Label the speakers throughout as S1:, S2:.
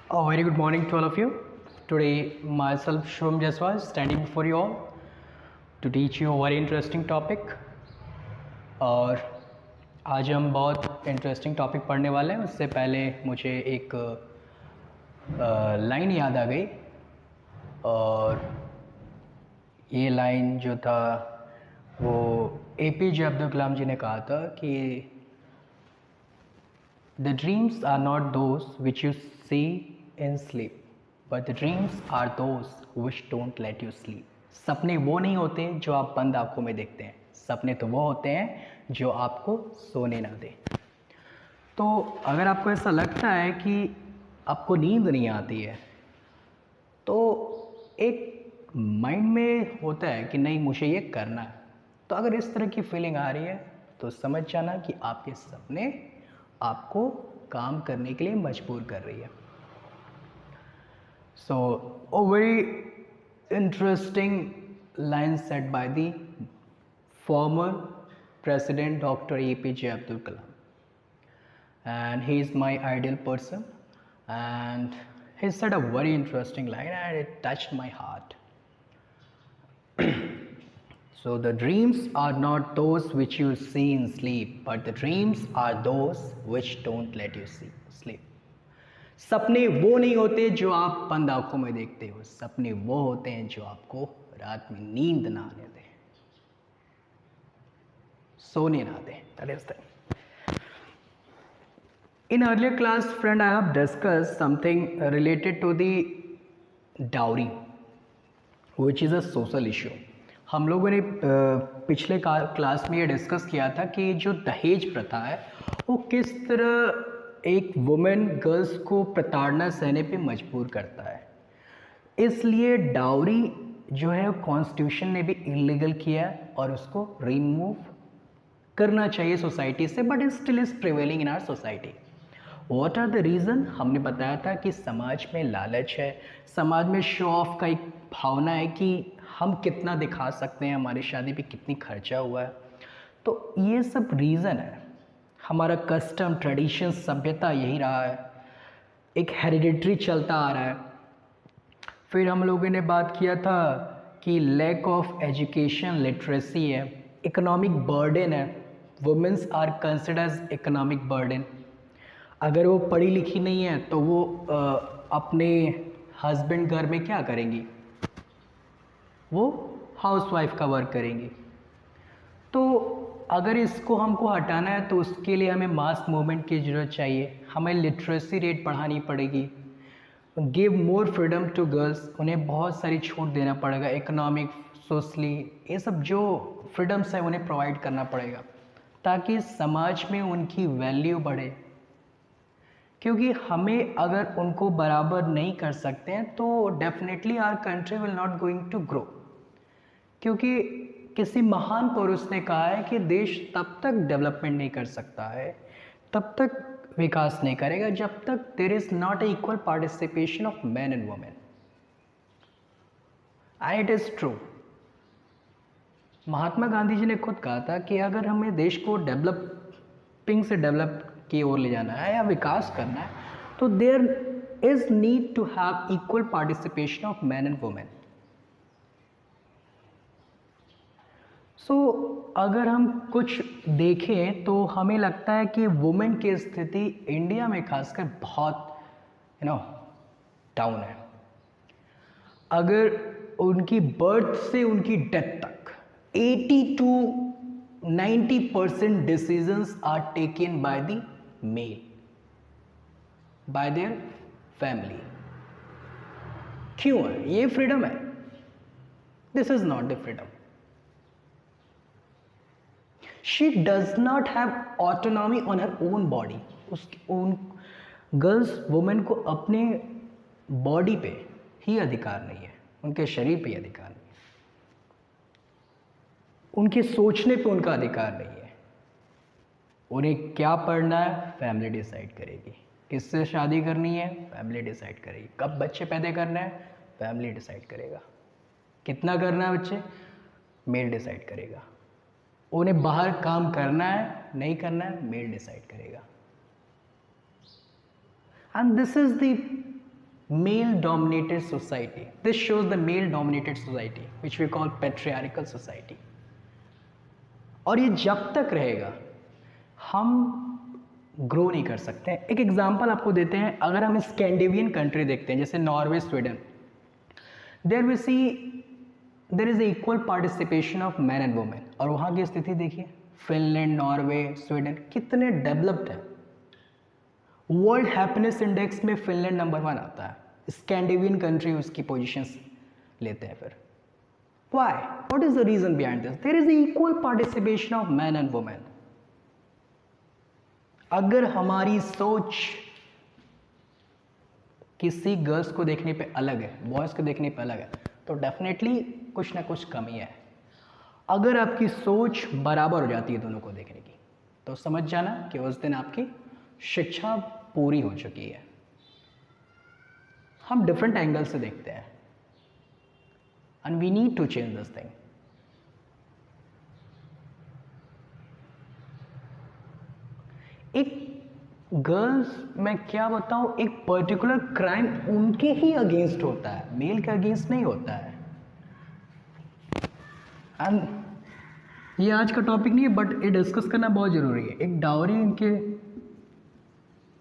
S1: A very good morning to all of you. Today, myself Shubham Jaswal is standing before you all to teach you a very interesting topic. और आज हम बहुत interesting topic पढ़ने वाले हैं. उससे पहले मुझे एक लाइन याद आ गई, और ये लाइन जो था वो APJ अब्दुल कलाम जी ने कहा था कि The dreams are not those which you see in sleep, but the dreams are those which don't let you sleep. सपने वो नहीं होते जो आप बंद आंखों में देखते हैं, सपने तो वो होते हैं जो आपको सोने ना दें. तो अगर आपको ऐसा लगता है कि आपको नींद नहीं आती है, तो एक माइंड में होता है कि नहीं मुझे ये करना है. तो अगर इस तरह की फीलिंग आ रही है तो समझ जाना कि आपके सपने आपको काम करने के लिए मजबूर कर रही है. So a very interesting line set by the former president doctor APJ Abdul Kalam, and he is my ideal person, and he said a very interesting line and it touched my heart. So the dreams are not those which you see in sleep, but the dreams are those which don't let you sleep. सपने वो नहीं होते जो आप बंद आंखों में देखते हो, सपने वो होते हैं जो आपको रात में नींद ना आने दें, सोने ना दें. That is the In earlier class, friend, I have discussed something related to the dowry, which is a social issue. हम लोगों ने पिछले क्लास में ये डिस्कस किया था कि जो दहेज प्रथा है वो किस तरह एक वुमेन गर्ल्स को प्रताड़ना सहने पे मजबूर करता है. इसलिए डाउरी जो है कॉन्स्टिट्यूशन ने भी इलीगल किया है और उसको रिमूव करना चाहिए सोसाइटी से, but it still is prevailing in our society. What are the reason? हमने बताया था कि समाज में लालच है, समाज में शो ऑफ का एक भावना है कि हम कितना दिखा सकते हैं, हमारी शादी पे कितनी खर्चा हुआ है. तो ये सब रीज़न है. हमारा कस्टम ट्रेडिशन सभ्यता यही रहा है, एक हेरिडिटरी चलता आ रहा है. फिर हम लोगों ने बात किया था कि लैक ऑफ एजुकेशन लिटरेसी है, इकोनॉमिक बर्डन है. Womens are considered as economic burden. अगर वो पढ़ी लिखी नहीं है तो वो अपने हस्बैंड घर में क्या करेंगी? वो हाउसवाइफ का वर्क करेंगी. तो अगर इसको हमको हटाना है तो उसके लिए हमें मास मूवमेंट की ज़रूरत चाहिए. हमें लिटरेसी रेट बढ़ानी पड़ेगी, give more freedom to girls. उन्हें बहुत सारी छूट देना पड़ेगा, इकोनॉमिक, सोशली, ये सब जो फ्रीडम्स है उन्हें प्रोवाइड करना पड़ेगा ताकि समाज में उनकी वैल्यू बढ़े. क्योंकि हमें अगर उनको बराबर नहीं कर सकते हैं तो definitely our country will not going to grow. क्योंकि किसी महान पुरुष ने कहा है कि देश तब तक डेवलपमेंट नहीं कर सकता है, तब तक विकास नहीं करेगा जब तक there is not a equal participation of man and women. And it is true. Mahatma Gandhi ji ने खुद कहा था कि अगर हमें देश को डेवलपिंग से डेवलप की ओर ले जाना है या विकास करना है तो there is need to have equal participation of man and women. So अगर हम कुछ देखें तो हमें लगता है कि वुमेन की स्थिति इंडिया में खासकर बहुत डाउन है. अगर उनकी बर्थ से उनकी डेथ तक 80 to 90% decisions are taken by the male, by their family. क्यों है? ये फ्रीडम है? This is not the freedom. She does not have autonomy on her own body. उसकी ओन गर्ल्स वुमेन को अपने बॉडी पे ही अधिकार नहीं है, उनके शरीर पे ही अधिकार नहीं है, उनके सोचने पे उनका अधिकार नहीं है. उन्हें क्या पढ़ना है फैमिली डिसाइड करेगी, किससे शादी करनी है फैमिली डिसाइड करेगी, कब बच्चे पैदा करना है फैमिली डिसाइड करेगा, कितना करना है बच्चे मेल डिसाइड करेगा, उन्हें बाहर काम करना है नहीं करना है मेल डिसाइड करेगा. And this is the male dominated society. This shows the male dominated society which we call patriarchal society. और ये जब तक रहेगा हम ग्रो नहीं कर सकते हैं. एक एग्जांपल आपको देते हैं. अगर हम स्कैंडिनेवियन कंट्री देखते हैं जैसे Norway, Sweden, there we see there is equal participation of man and women. और वहाँ की स्थिति देखिए, फिनलैंड, नॉर्वे, स्वीडन कितने डेवलप्ड है. वर्ल्ड हैप्पीनेस इंडेक्स में फिनलैंड नंबर 1 आता है. स्कैंडिनेवियन कंट्री उसकी पोजीशंस लेते हैं. फिर why, what is the reason behind this? There is equal participation of man and women. अगर हमारी सोच किसी गर्ल्स को देखने पे अलग है, बॉयज़ को देखने पे अलग है, तो डेफिनेटली कुछ ना कुछ कमी है. अगर आपकी सोच बराबर हो जाती है दोनों को देखने की, तो समझ जाना कि उस दिन आपकी शिक्षा पूरी हो चुकी है. हम डिफरेंट एंगल से देखते हैं and we need to change this thing. एक गर्ल्स, मैं क्या बताऊं, एक पर्टिकुलर क्राइम उनके ही अगेंस्ट होता है, मेल के अगेंस्ट नहीं होता है. एंड ये आज का टॉपिक नहीं है, बट ये डिस्कस करना बहुत ज़रूरी है. एक डावरी इनके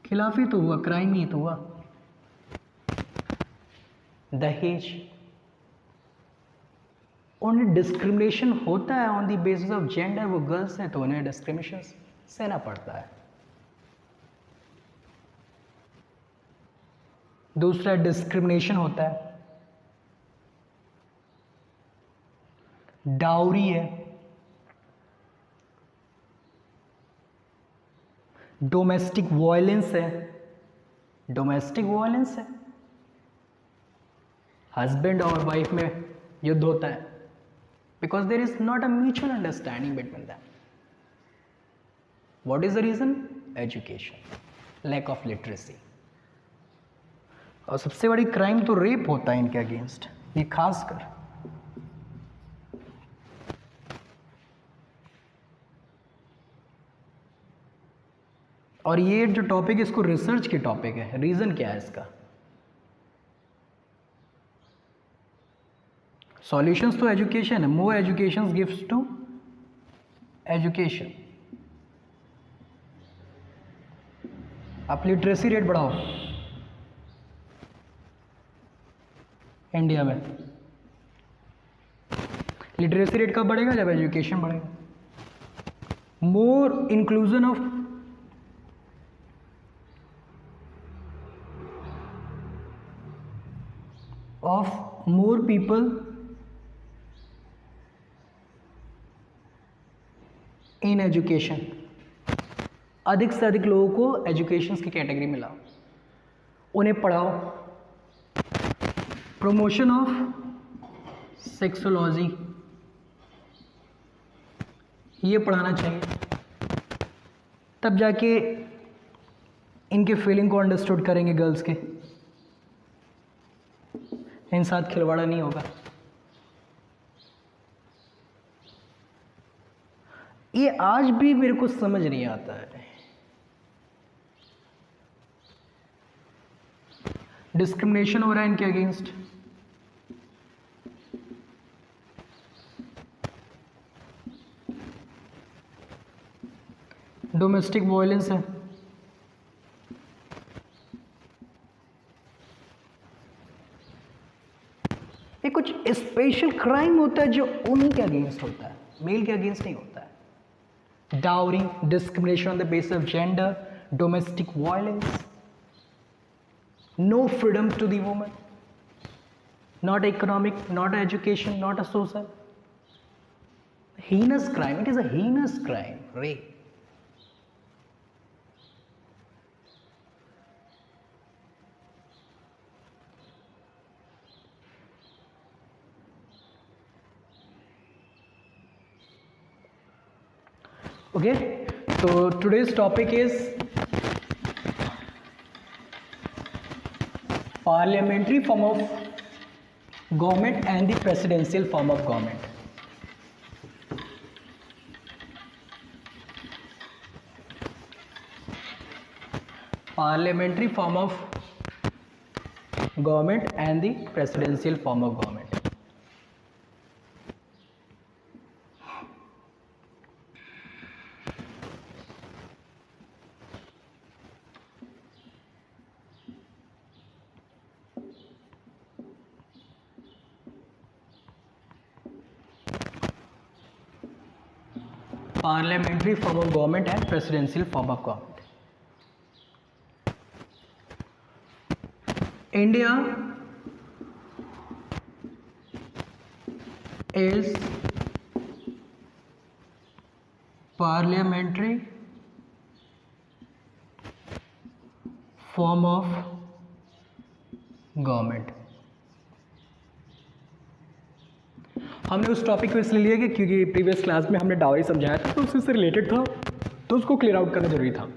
S1: खिलाफ ही तो हुआ, क्राइम ही तो हुआ. दहेज, उन्हें डिस्क्रिमिनेशन होता है on the basis of gender. वो गर्ल्स हैं तो उन्हें डिस्क्रिमिनेशन सहना पड़ता है. दूसरा डिस्क्रिमिनेशन होता है, डाउरी है, डोमेस्टिक वायलेंस है. डोमेस्टिक वायलेंस है, हस्बैंड और वाइफ में युद्ध होता है because there is not a mutual understanding between them. What is the reason? Education, lack of literacy. और सबसे बड़ी क्राइम तो रेप होता है इनके अगेंस्ट, ये खासकर. और ये जो टॉपिक है इसको रिसर्च की टॉपिक है. रीजन क्या है इसका? सॉल्यूशंस तो एजुकेशन है. More education gives to education. आप लिटरेसी रेट बढ़ाओ इंडिया में. लिटरेसी रेट कब बढ़ेगा? जब एजुकेशन बढ़ेगा. More inclusion of more people in education. अधिक से अधिक लोगों को एजुकेशन की कैटेगरी में लाओ, उन्हें पढ़ाओ. प्रमोशन ऑफ सेक्सोलॉजी, ये पढ़ाना चाहिए. तब जाके इनके फीलिंग को अंडरस्टूड करेंगे गर्ल्स के. इन साथ खिलवाड़ा नहीं होगा. ये आज भी मेरे को समझ नहीं आता है. डिस्क्रिमिनेशन हो रहा है इनके अगेंस्ट. डोमेस्टिक वायलेंस है. ये कुछ स्पेशल क्राइम होता है जो उन्हीं के अगेंस्ट होता है, मेल के अगेंस्ट नहीं होता है. Dowry, discrimination on the basis of gender, domestic violence, no freedom to the woman, not economic, not education, not a social. Heinous crime. It is a heinous crime, rape. Okay, so today's topic is parliamentary form of government and the presidential form of government. Parliamentary form of government and the presidential form of government. Parliamentary form of government and presidential form of government. India is parliamentary form of government. हमने उस topic को इसलिए लिया कि क्योंकि previous class में हमने dowry समझाया था तो उससे रिलेटेड था, तो उसको क्लियर आउट करना जरूरी था.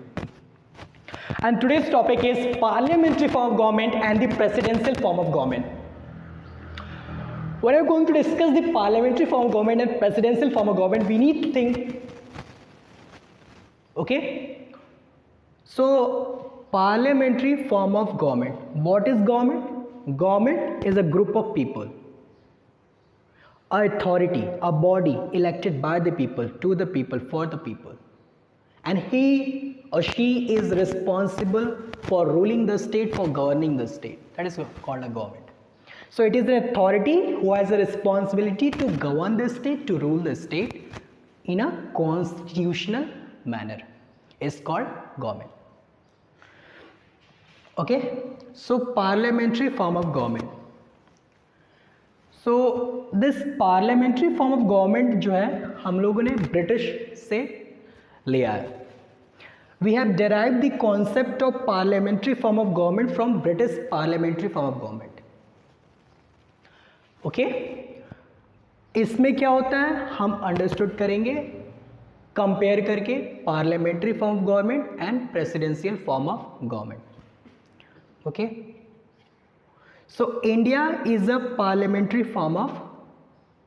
S1: And today's topic is parliamentary form of government and the presidential form of government. When we're going to discuss the parliamentary form of government and presidential form of government, we need to think. Okay? So, parliamentary form of government. What is government? Government is a group of people, a authority, a body elected by the people, to the people, for the people. And he or she is responsible for ruling the state, for governing the state. That is called a government. So it is an authority who has a responsibility to govern the state, to rule the state in a constitutional manner. It's called government. Okay? So parliamentary form of government. So this parliamentary form of government जो है हम लोगों ने British से लिया है. We have derived the concept of parliamentary form of government from British parliamentary form of government. Okay? इसमें क्या होता है हम अंडरस्टूड करेंगे कंपेयर करके parliamentary form of government and presidential form of government. Okay, so India is a parliamentary form of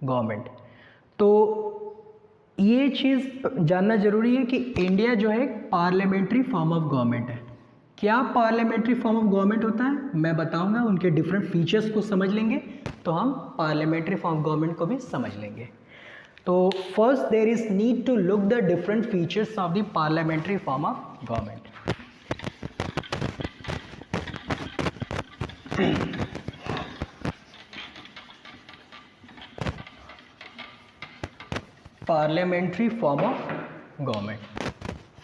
S1: government. तो ये चीज़ जानना जरूरी है कि इंडिया जो है पार्लियामेंट्री फॉर्म ऑफ गवर्नमेंट है. क्या पार्लियामेंट्री फॉर्म ऑफ गवर्नमेंट होता है मैं बताऊंगा, उनके डिफरेंट फीचर्स को समझ लेंगे तो हम पार्लियामेंट्री फॉर्म ऑफ गवर्नमेंट को भी समझ लेंगे. तो first there is need to look the different features of the parliamentary form of government. Parliamentary form of government.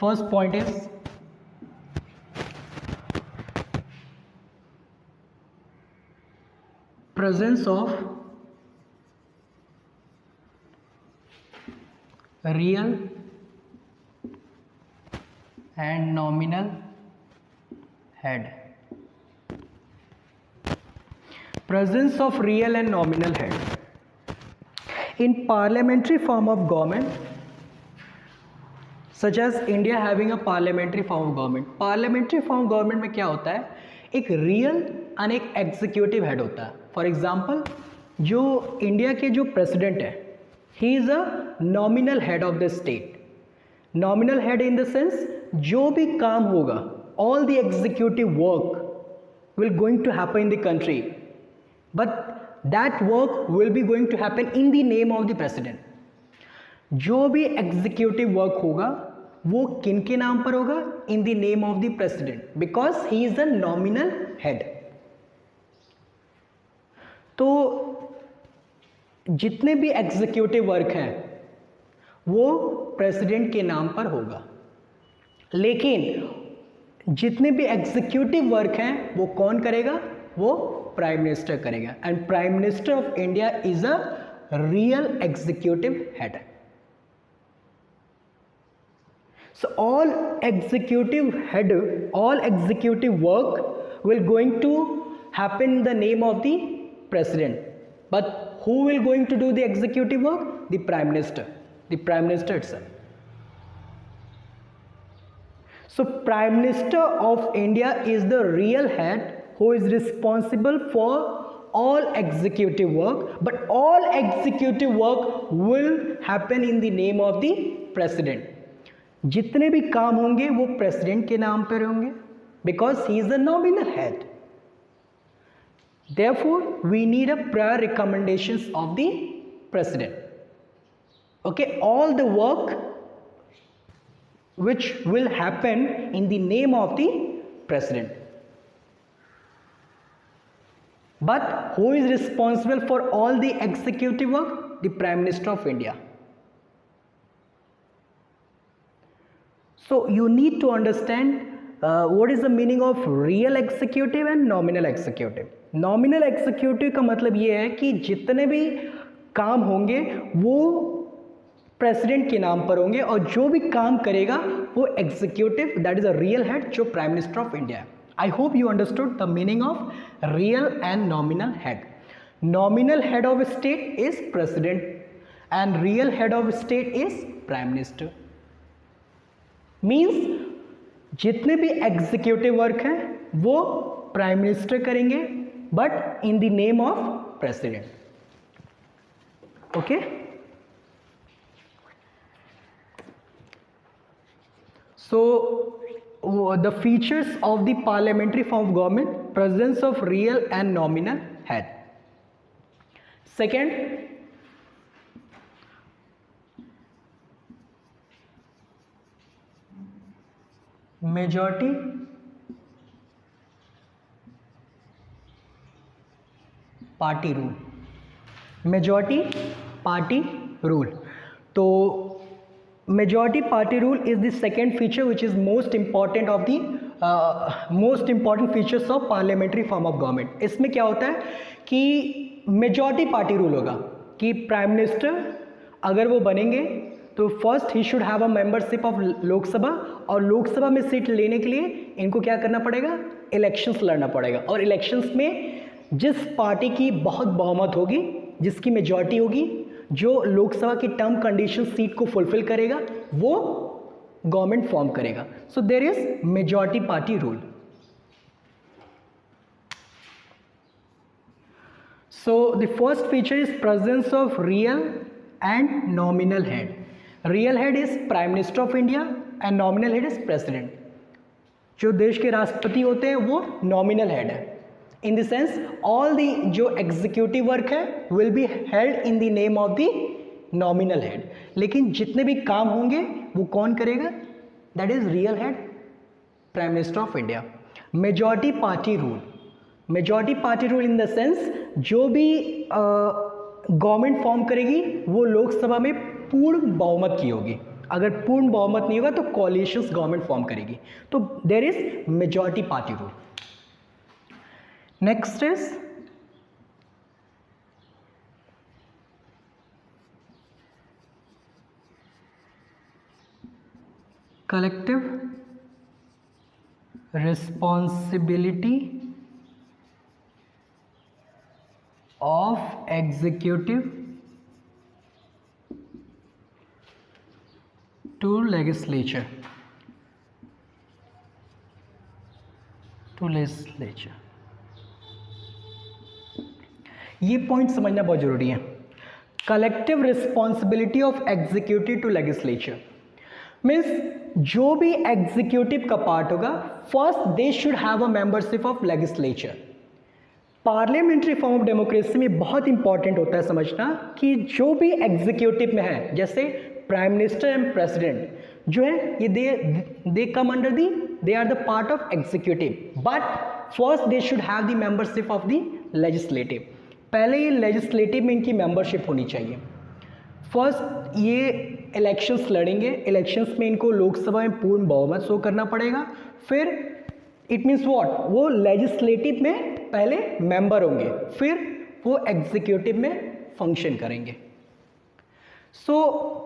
S1: First point is presence of real and nominal head. Presence of real and nominal head. In parliamentary form of government, such as India having a parliamentary form of government, parliamentary form of government में क्या होता है, एक real और एक executive head होता है. For example जो इंडिया के जो प्रेसिडेंट है he is a nominal head of the state. Nominal head in the sense जो भी काम होगा, all the executive work will going to happen in the country, but that work will be going to happen in the name of the president. जो भी executive work होगा वो किन के नाम पर होगा? इन the name of the president, because he is the nominal head. तो जितने भी एग्जीक्यूटिव वर्क हैं वो प्रेसिडेंट के नाम पर होगा, लेकिन जितने भी एग्जीक्यूटिव वर्क हैं वो कौन करेगा? वो प्राइम मिनिस्टर करेगा. And prime minister of India is a real executive head. So all executive head, all executive work will going to happen in the name of the president, but who will going to do the executive work? The prime minister, the prime minister itself. So Prime Minister of India is the real head who is responsible for all executive work, but all executive work will happen in the name of the president. जितने भी काम होंगे वो president के नाम पर होंगे, because he is the nominal head. Therefore, we need a prior recommendations of the president. Okay, all the work which will happen in the name of the president. But who is responsible for all the executive work? The Prime Minister of India. So you need to understand what is the meaning of real executive and nominal executive. Nominal executive का मतलब ये है कि जितने भी काम होंगे वो प्रेसिडेंट के नाम पर होंगे और जो भी काम करेगा वो executive, that is a real head, जो प्राइम मिनिस्टर ऑफ इंडिया है. आई hope you understood the meaning of real and nominal head. Nominal head of state is president and real head of state is prime minister. Means जितने भी executive work हैं वो prime minister करेंगे but in the name of president. Okay, so the features of the parliamentary form of government: presence of real and nominal head. Second, majority party rule. Majority party rule. तो majority party rule is the second feature which is most important of the most important features of parliamentary form of government. इसमें क्या होता है कि majority party rule होगा कि prime minister अगर वो बनेंगे तो first he should have a membership of Lok Sabha, और लोकसभा में सीट लेने के लिए इनको क्या करना पड़ेगा? इलेक्शंस लड़ना पड़ेगा. और इलेक्शंस में जिस पार्टी की बहुत बहुमत होगी, जिसकी मेजॉरिटी होगी, जो लोकसभा की टर्म कंडीशन सीट को फुलफिल करेगा, वो गवर्नमेंट फॉर्म करेगा. So there is majority party rule. So the first feature is presence of real and nominal head. Real head is prime minister of India and nominal head is president. जो देश के राष्ट्रपति होते हैं वो nominal head है. इन the sense all the जो executive work है will be held in the name of the nominal head. लेकिन जितने भी काम होंगे वो कौन करेगा? That is real head, prime minister of India. Majority party rule. Majority party rule in the sense जो भी गवर्नमेंट फॉर्म करेगी वो लोकसभा में पूर्ण बहुमत की होगी. अगर पूर्ण बहुमत नहीं होगा तो कोलिशंस गवर्नमेंट फॉर्म करेगी. तो there is majority party rule. Next is collective responsibility of executive to legislature. ये पॉइंट समझना बहुत जरूरी है. Collective responsibility of executive to legislature means जो भी एग्जीक्यूटिव का पार्ट होगा first they should have a membership of legislature. Parliamentary form of democracy में बहुत इंपॉर्टेंट होता है समझना कि जो भी एग्जीक्यूटिव में है, जैसे प्राइम मिनिस्टर एंड प्रेसिडेंट जो है ये they come under the, they are the part of executive, but first they should have the membership of the legislative. पहले ये लेजिस्लेटिव में इनकी मेंबरशिप होनी चाहिए. फर्स्ट ये इलेक्शंस लड़ेंगे, इलेक्शंस में इनको लोकसभा में पूर्ण बहुमत शो करना पड़ेगा. फिर इट मीन्स व्हाट, वो लेजिस्लेटिव में पहले मेंबर होंगे, फिर वो एग्जीक्यूटिव में फंक्शन करेंगे. So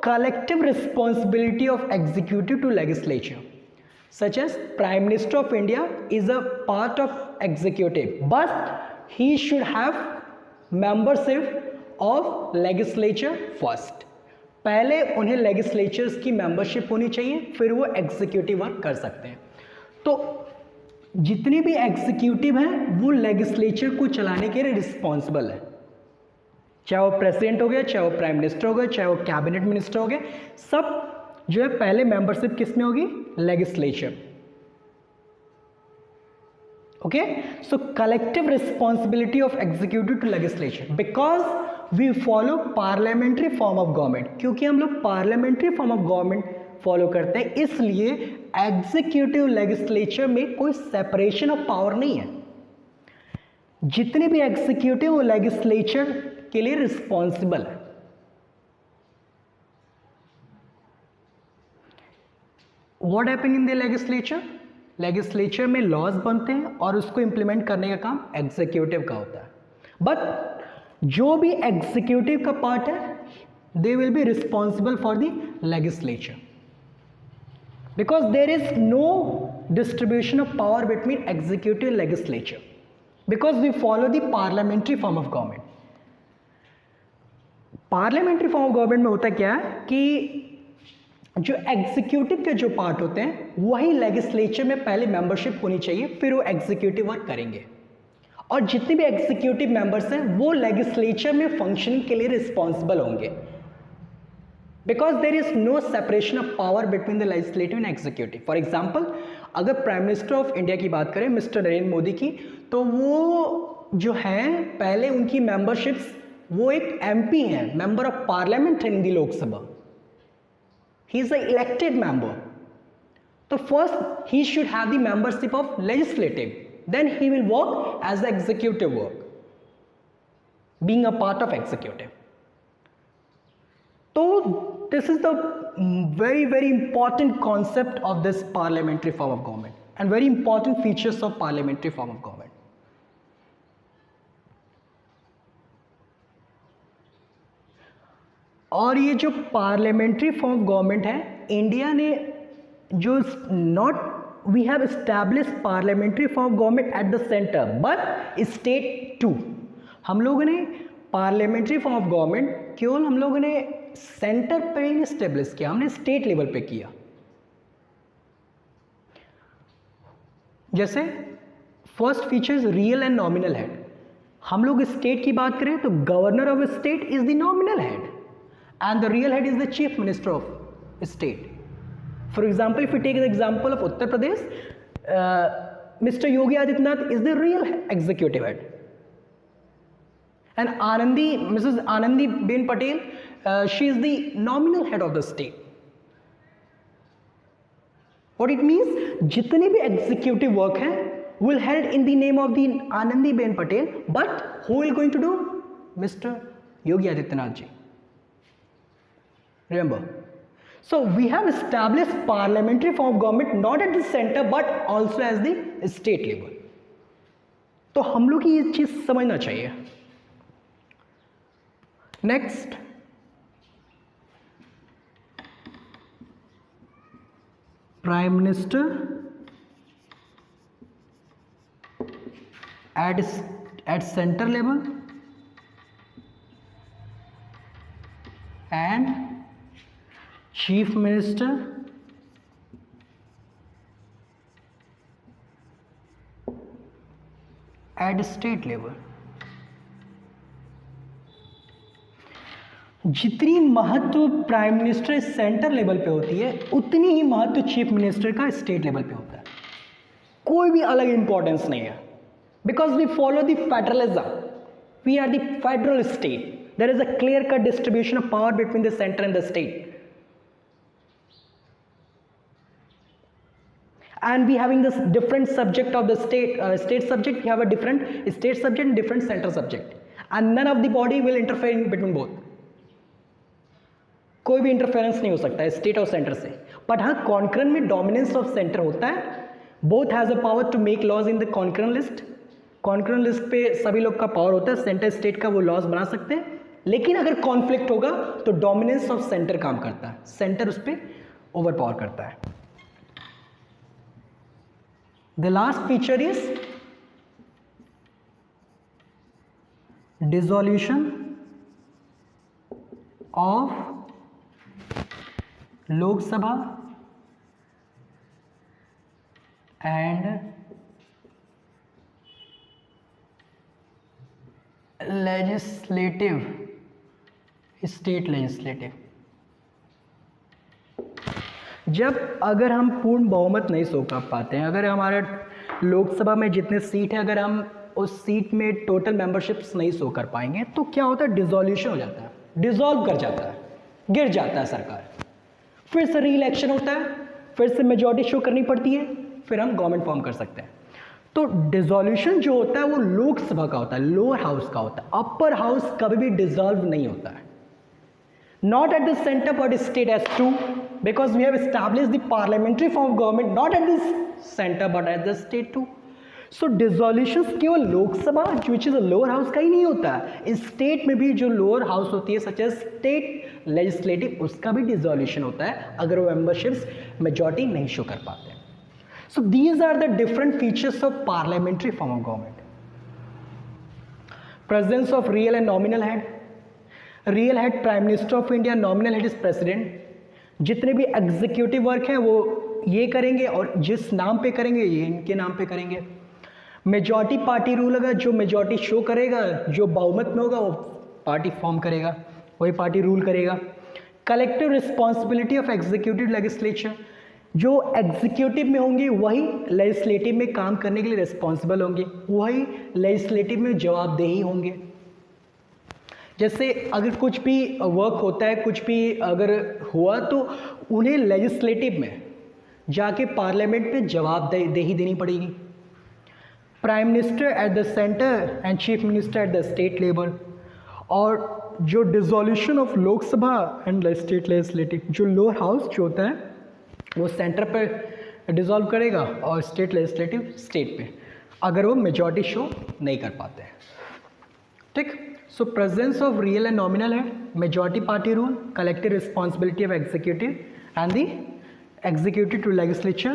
S1: collective responsibility of executive to legislature, such as Prime Minister of India is a part of executive, but he should have membership of legislature first. पहले उन्हें legislatures की membership होनी चाहिए, फिर वो executive वर्क कर सकते हैं. तो जितने भी executive हैं वो legislature को चलाने के लिए responsible है. चाहे वो प्रेसिडेंट हो गया, चाहे वो प्राइम मिनिस्टर हो गया, चाहे वो कैबिनेट मिनिस्टर हो गए, सब जो है पहले मेंबरशिप किस में होगी? Legislature. Okay, so collective responsibility of executive to legislature because we follow parliamentary form of government, क्योंकि हम लोग parliamentary form of government follow करते हैं, इसलिए एग्जीक्यूटिव लेजिस्लेचर में कोई सेपरेशन ऑफ पावर नहीं है। जितने भी एग्जीक्यूटिव लेजिस्लेचर के लिए रिस्पॉन्सिबल है। What happen in the legislature? Legislature में लॉज बनते हैं और उसको इंप्लीमेंट करने का काम एग्जीक्यूटिव का होता है। बट जो भी एग्जीक्यूटिव का पार्ट है, they will be responsible for the legislature because there is no distribution of power between executive and legislature because we follow the parliamentary form of government. parliamentary form of government में होता क्या है कि जो executive के जो part होते हैं वही लेजिस्लेचर में पहले मेंबरशिप होनी चाहिए, फिर वो एग्जीक्यूटिव वर्क करेंगे, और जितने भी एग्जीक्यूटिव मेंबर्स हैं वो लेजिस्लेचर में फंक्शनिंग के लिए रिस्पॉन्सिबल होंगे because there is no separation of power between the legislative and executive. For example, अगर प्राइम मिनिस्टर ऑफ इंडिया की बात करें मिस्टर नरेंद्र मोदी की, तो वो जो है पहले उनकी मेंबरशिप्स, वो एक एमपी हैं, मेंबर ऑफ पार्लियामेंट है in the Lok Sabha, he is a elected member, तो first he should have the membership of legislative, then he will work as the executive work, being a part of executive. So this is the very important concept of this parliamentary form of government and very important features of parliamentary form of government. और ये जो parliamentary form of government है, India ने जो we have established parliamentary form of government at the center but state too. हम लोगों ने parliamentary form of government केवल हम लोगों ने सेंटर पे ही स्टेब्लिश किया, हमने स्टेट लेवल पे किया. जैसे first features real and nominal head. हम लोग स्टेट की बात करें तो governor of state is the nominal head and the real head is the chief minister of state. For example, if you take the example of Uttar Pradesh, mister Yogi Adityanath is the real executive head and Mrs. Anandi Ben Patel, she is the nominal head of the state. What it means, जितने भी executive work हैं will held in the name of the Anandi Ben Patel, but who will going to do? Mr. Yogi Adityanath ji. Remember, so we have established parliamentary form of government not at the center but also as the state level. तो हम लोग की ये चीज समझना चाहिए. Next, Prime Minister at center level and Chief Minister at state level. जितनी महत्व प्राइम मिनिस्टर सेंटर लेवल पे होती है उतनी ही महत्व चीफ मिनिस्टर का स्टेट लेवल पे होता है. कोई भी अलग इंपॉर्टेंस नहीं है because we follow the federalism, we are the federal state, there is a clear cut distribution of power between the centre and the state, and we having this different subject of the state subject, we have a different state subject and different center subject, and none of the body will interfere in between both. कोई भी interference नहीं हो सकता है state और centre से. But हाँ, concurrent में डोमिनेंस ऑफ सेंटर होता है. Both has a power to make laws in the concurrent list. Concurrent list पे सभी लोग का पावर होता है, सेंटर स्टेट का वो लॉज बना सकते हैं. लेकिन अगर कॉन्फ्लिक्ट होगा तो डोमिनेंस ऑफ सेंटर काम करता है, सेंटर उस पर ओवर पावर करता है. The last feature is dissolution of Lok Sabha and legislative, state legislative. जब अगर हम पूर्ण बहुमत नहीं सौंप पाते हैं, अगर हमारा लोकसभा में जितने सीट है, अगर हम उस सीट में टोटल मेंबरशिप्स नहीं शो कर पाएंगे तो क्या होता है, डिसोल्यूशन हो जाता है, डिसॉल्व कर जाता है, गिर जाता है सरकार, फिर से री इलेक्शन होता है, फिर से मेजॉरिटी शो करनी पड़ती है, फिर हम गवर्नमेंट फॉर्म कर सकते हैं। तो डिसोल्यूशन जो होता है वो लोकसभा का होता है, लोअर हाउस का होता है। अपर हाउस कभी भी डिसॉल्व नहीं होता है। Not at the center but state as too, because we have established the parliamentary form of government not at the center but at the state too. So dissolutions केवल Lok Sabha which is a lower house का ही नहीं होता है, state में भी जो lower house होती है सच एज स्टेट लेजिस्लेटिव, उसका भी डिसोल्यूशन होता है अगर वो मेंबरशिप्स मेजॉरिटी नहीं शो कर पाते। So these are the different features of parliamentary form of government. Presence of real and nominal head. Real head prime minister of India, nominal head is president. जितने भी executive work हैं वो ये करेंगे और जिस नाम पे करेंगे ये इनके नाम पे करेंगे। मेजॉरिटी पार्टी रूल, अगर जो मेजॉरिटी शो करेगा, जो बहुमत में होगा वो पार्टी फॉर्म करेगा, वही पार्टी रूल करेगा। Collective responsibility of executive legislature, जो एग्जीक्यूटिव में होंगे वही लेजिस्लेटिव में काम करने के लिए रिस्पॉन्सिबल होंगे, वही लेजिस्लेटिव में जवाबदेही होंगे। जैसे अगर कुछ भी वर्क होता है, कुछ भी अगर हुआ तो उन्हें लेजिस्लेटिव में जाके पार्लियामेंट में जवाबदेही देनी पड़ेगी। Prime minister at the centre and chief minister at the state level. और जो dissolution of Lok Sabha and state legislative, जो लोअर हाउस जो होता है वो सेंटर पर डिसॉल्व करेगा और स्टेट लेजिस्लेटिव स्टेट पे, अगर वो मेजॉरिटी शो नहीं कर पाते हैं। ठीक। So presence of real and nominal head, majority party rule, collective responsibility of executive and the executive to legislature,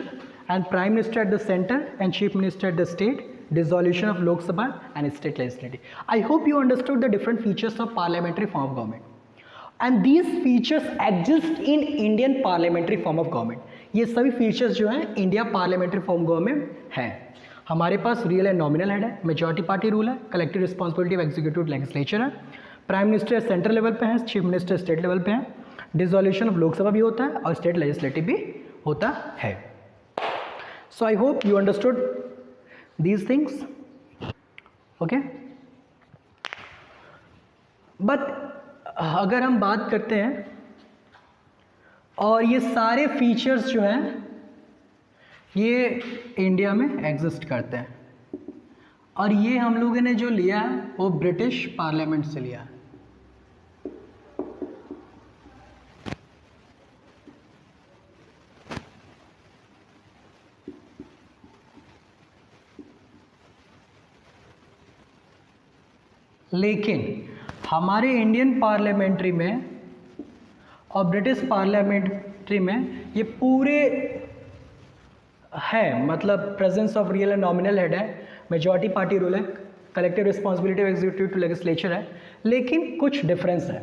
S1: and prime minister at the center and chief minister at the state, dissolution of Lok Sabha and state legislative. I hope you understood the different features of parliamentary form of government, and these features exist in Indian parliamentary form of government. ये सभी features जो हैं India parliamentary form of government हैं। हमारे पास real and nominal head है, majority party rule है, collective responsibility of executive legislature है, prime minister central level पे है, चीफ मिनिस्टर स्टेट लेवल पे है, डिसोल्यूशन ऑफ लोकसभा भी होता है और स्टेट लेजिस्लेटिव भी होता है। So I hope you understood these things, okay. But अगर हम बात करते हैं और ये सारे फीचर्स जो हैं ये इंडिया में एग्जिस्ट करते हैं, और ये हम लोगों ने जो लिया है वो ब्रिटिश पार्लियामेंट से लिया है। लेकिन हमारे इंडियन पार्लियामेंट्री में और ब्रिटिश पार्लियामेंट्री में ये पूरे है, मतलब presence of real and nominal head है, मेजॉरिटी पार्टी रूल है, collective responsibility of executive to legislature है, लेकिन कुछ डिफरेंस है।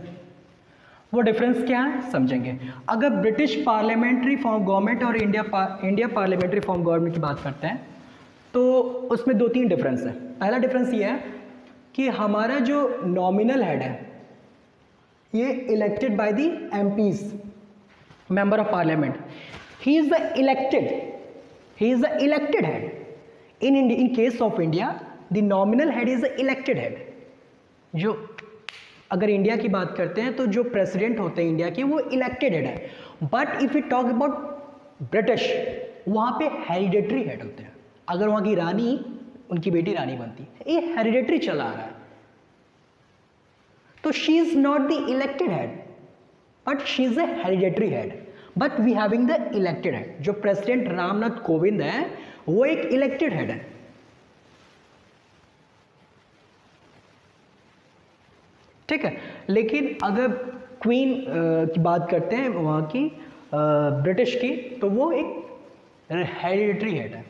S1: वो डिफरेंस क्या है समझेंगे। अगर British parliamentary form of government और India parliamentary form of government की बात करते हैं तो उसमें 2-3 डिफरेंस है। पहला डिफरेंस ये है कि हमारा जो नॉमिनल हेड है ये elected by the MPs, member of parliament. He is the elected head. In case of India, the nominal head is the elected head. जो अगर इंडिया की बात करते हैं तो जो प्रेसिडेंट होते हैं इंडिया के वो इलेक्टेड हेड है। But if you talk about British, वहाँ पे हेरिडेटरी हेड होते हैं। अगर वहाँ की रानी, उनकी बेटी रानी बनती है, ये हेरिडेटरी चला आ रहा है, तो she is not the elected head but she is a hereditary head. But we having the elected head. जो प्रेसिडेंट रामनाथ कोविंद है वो एक इलेक्टेड हेड है। ठीक है। लेकिन अगर क्वीन की बात करते हैं वहाँ की ब्रिटिश की, तो वो एक हेरिडेटरी हेड है।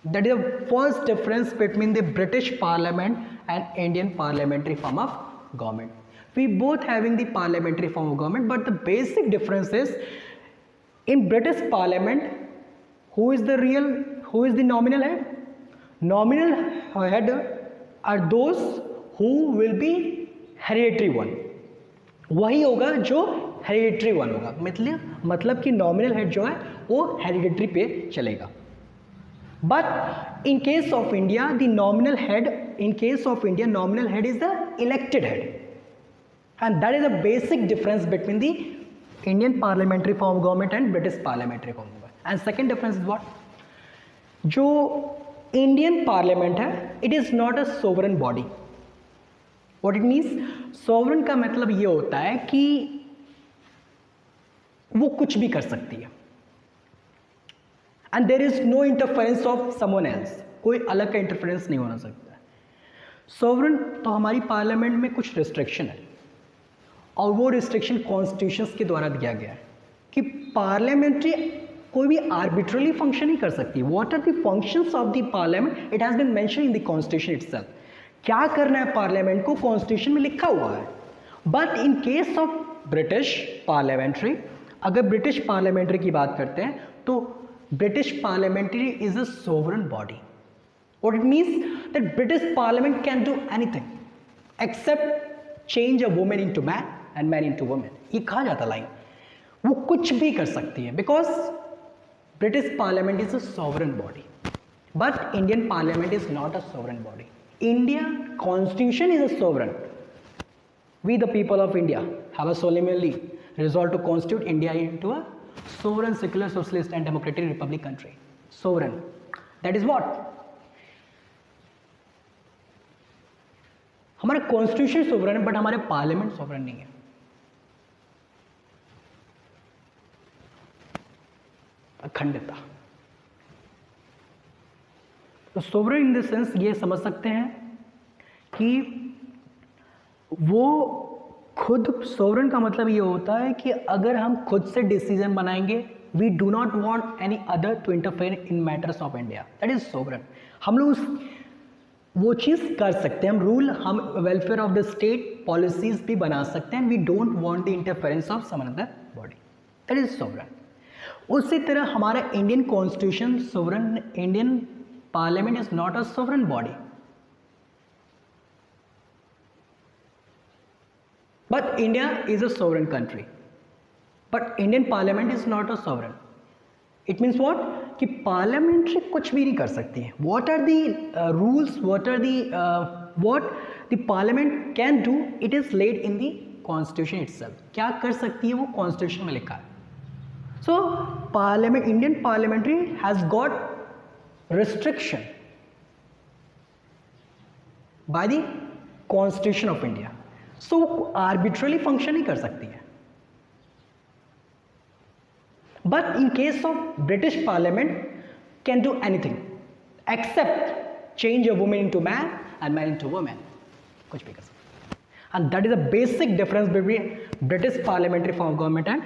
S1: That is the first difference between the British parliament and Indian parliamentary form of government. We both having the parliamentary form of government, but the basic difference is in British Parliament, who is the nominal head? Nominal head are those who will be hereditary one. वही होगा जो hereditary one होगा। मतलब कि nominal head जो है वो hereditary पे चलेगा। But in case of India, the nominal head, in case of India, nominal head is the elected head. And that is a basic difference between the Indian parliamentary form of government and British parliamentary form of government. And second difference is what? जो Indian parliament है, it is not a sovereign body. What it means? Sovereign का मतलब ये होता है कि वो कुछ भी कर सकती है. And there is no interference of someone else. कोई अलग का इंटरफेरेंस नहीं होना सकता है. सोवरेन तो हमारी पार्लियामेंट में कुछ रिस्ट्रिक्शन है और वो रिस्ट्रिक्शन कॉन्स्टिट्यूशंस के द्वारा दिया गया है कि पार्लियामेंट्री कोई भी आर्बिट्रली फंक्शन नहीं कर सकती. What are the functions of the parliament? It has been mention in the constitution itself. क्या करना है पार्लियामेंट को कॉन्स्टिट्यूशन में लिखा हुआ है. But in case of British parliamentary, अगर ब्रिटिश पार्लियामेंट्री की बात करते हैं तो British parliamentary is a sovereign body. What it means? That British parliament can do anything except change a woman into man and man into woman. ये कहा जाता line, वो कुछ भी कर सकती है because British parliament is a sovereign body. But Indian parliament is not a sovereign body. Indian constitution is a sovereign. We the people of India have a solemnly resolved to constitute India into a sovereign, secular, socialist and democratic republic country. Sovereign. That is what? हमारा constitution sovereign है but हमारे parliament sovereign नहीं है. अखंडता. तो sovereign in the sense ये समझ सकते हैं कि वो खुद, सोवरेन का मतलब ये होता है कि अगर हम खुद से डिसीजन बनाएंगे, we do not want any other to interfere in matters of India. That is sovereign. हम लोग वो चीज़ कर सकते हैं, हम रूल, हम welfare of the state policies भी बना सकते हैं. We don't want the interference of some other body. That is sovereign. उसी तरह हमारा Indian constitution sovereign, Indian parliament is not a sovereign body. But India is a sovereign country. But Indian parliament is not a sovereign. It means what? कि parliamentary कुछ भी नहीं कर सकती है. What are the rules? What are the what the parliament can do? It is laid in the constitution itself. क्या कर सकती है वो constitution में लिखा है. So parliament, Indian parliamentary has got restriction by the constitution of India. So arbitrarily function नहीं कर सकती है. But in case of British parliament can do anything except change a women into man and man into women. कुछ भी कर सकते हैं. And that is a basic difference between British parliamentary form of government and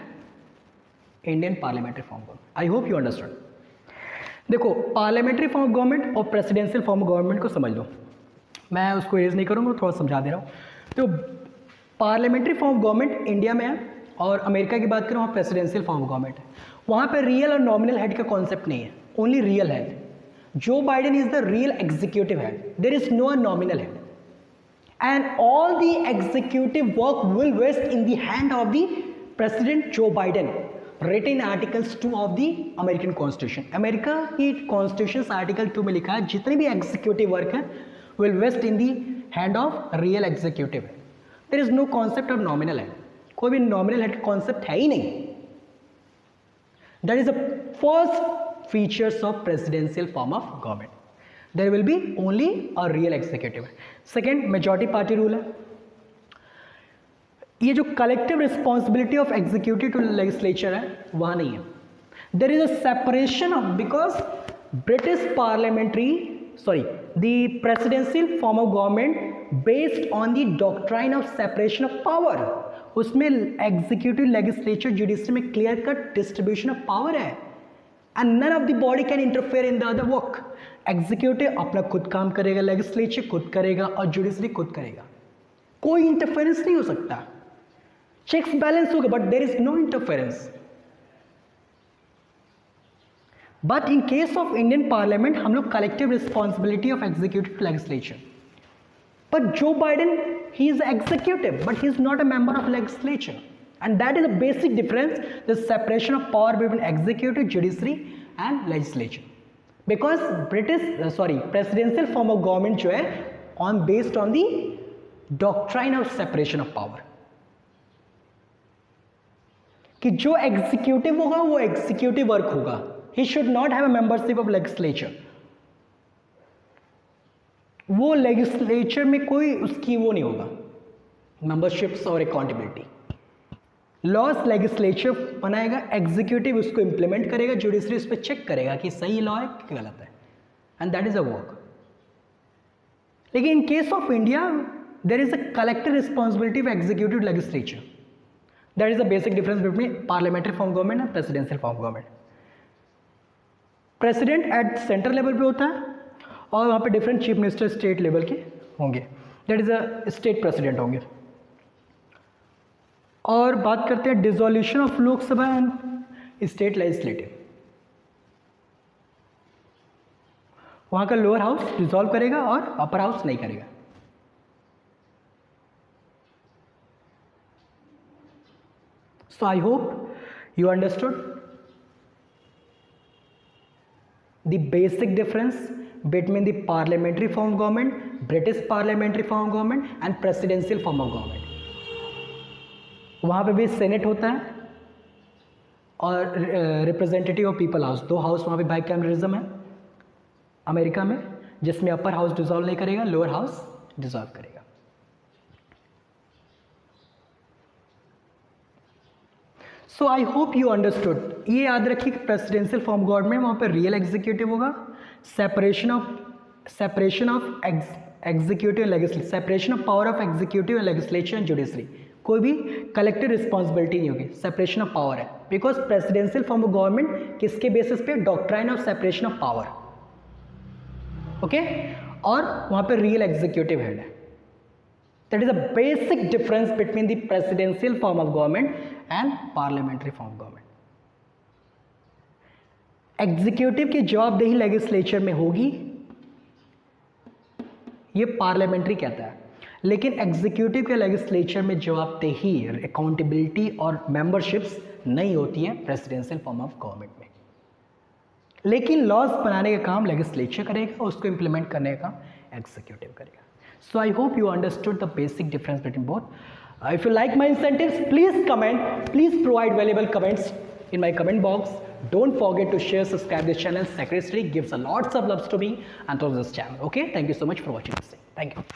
S1: Indian parliamentary form of government. I hope you understand. देखो, parliamentary form of government और presidential form of government को समझ लो. मैं उसको इरेज नहीं करूँगा, थोड़ा समझा दे रहा हूँ. तो parliamentary form of government India में है और अमेरिका की बात करें वहाँ प्रेसिडेंशियल फॉर्म ऑफ गवर्नमेंट है. वहाँ पे रियल और नॉमिनल हेड का कॉन्सेप्ट नहीं है, only real head. Joe Biden is the real executive head. There is no nominal head and all the executive work will vest in the hand of the president Joe Biden, written articles 2 of the American constitution. America की constitution article 2 में लिखा है जितने भी executive work है will vest in the hand of real executive. There is no concept of nominal head. कोई भी nominal head concept है ही नहीं. That is the first features of presidential form of government. There will be only a real executive. Second, majority party rule है. ये जो collective responsibility of executive to legislature है वहाँ नहीं है. There is a separation of, because British parliamentary the presidential form of government based on the doctrine of separation of power. उसमें executive, legislature, judiciary में clear cut distribution of power है and none of the body can interfere in the other work. Executive अपना खुद काम करेगा, legislature खुद करेगा और judiciary खुद करेगा. कोई interference नहीं हो सकता. checks balance होगा but there is no interference. But in case of Indian parliament हम लोग collective responsibility of executive to legislature. But Joe Biden, he is executive but he is not a member of legislature and that is a basic difference, the separation of power between executive, judiciary and legislature. Because presidential form of government जो है based on the doctrine of separation of power, कि जो executive होगा वो executive work होगा, he should not have a membership of legislature, वो legislature में कोई उसकी वो नहीं होगा मेंबरशिप्स और अकाउंटेबिलिटी। लॉस लेजिस्लेचर बनाएगा, एग्जीक्यूटिव उसको इंप्लीमेंट करेगा, जुडिशरी उस पर चेक करेगा कि सही लॉ है कि गलत है, and that is a work. लेकिन in case of India there is a collective responsibility of executive legislature, that is the basic difference between parliamentary form government and presidential form government. President at central level पे होता है और वहाँ पे different chief minister state level के होंगे, that is a state president होंगे। और बात करते हैं dissolution of Lok Sabha and state legislative, वहाँ का लोअर हाउस डिसॉल्व करेगा और अपर हाउस नहीं करेगा। So I hope you understood the basic difference between the parliamentary form of government, British parliamentary form of government and presidential form of government. वहाँ पे भी senate होता है और रिप्रेजेंटेटिव ऑफ पीपल हाउस, दो house वहाँ पे बाइकैमरलिज्म है अमेरिका में, जिसमें अपर हाउस डिसॉल्व नहीं करेगा, लोअर हाउस डिसॉल्व करेगा। सो आई होप यू अंडरस्टूड। ये याद रखिए कि प्रेसिडेंशियल फॉर्म गवर्नमेंट वहाँ पर रियल एग्जीक्यूटिव होगा, separation of executive legislature, separation of power of executive legislature and judiciary, कोई भी कलेक्टिव रिस्पॉन्सिबिलिटी नहीं होगी, सेपरेशन ऑफ पावर है। Because presidential form of government किसके बेसिस पे, doctrine of separation of power, okay, और वहाँ पर रियल एग्जीक्यूटिव हेड है। That is a basic difference between the presidential form of government and parliamentary form of government. Executive की जवाबदेही legislature में होगी, ये पार्लियामेंट्री कहता है, लेकिन एग्जीक्यूटिव के लेजिस्लेचर में जवाबदेही, अकाउंटेबिलिटी और मेंबरशिप्स नहीं होती है प्रेसिडेंशियल फॉर्म ऑफ गवर्नमेंट में। लेकिन लॉज बनाने का काम लेजिस्लेचर करेगा, उसको इंप्लीमेंट करने का काम एग्जीक्यूटिव करेगा। So I hope you understood the basic difference between both. If you like my incentives, please comment. Please provide valuable comments in my comment box. Don't forget to share, subscribe this channel. Secretary gives a lots of loves to me and to this channel. Okay, thank you so much for watching this thing. Thank you.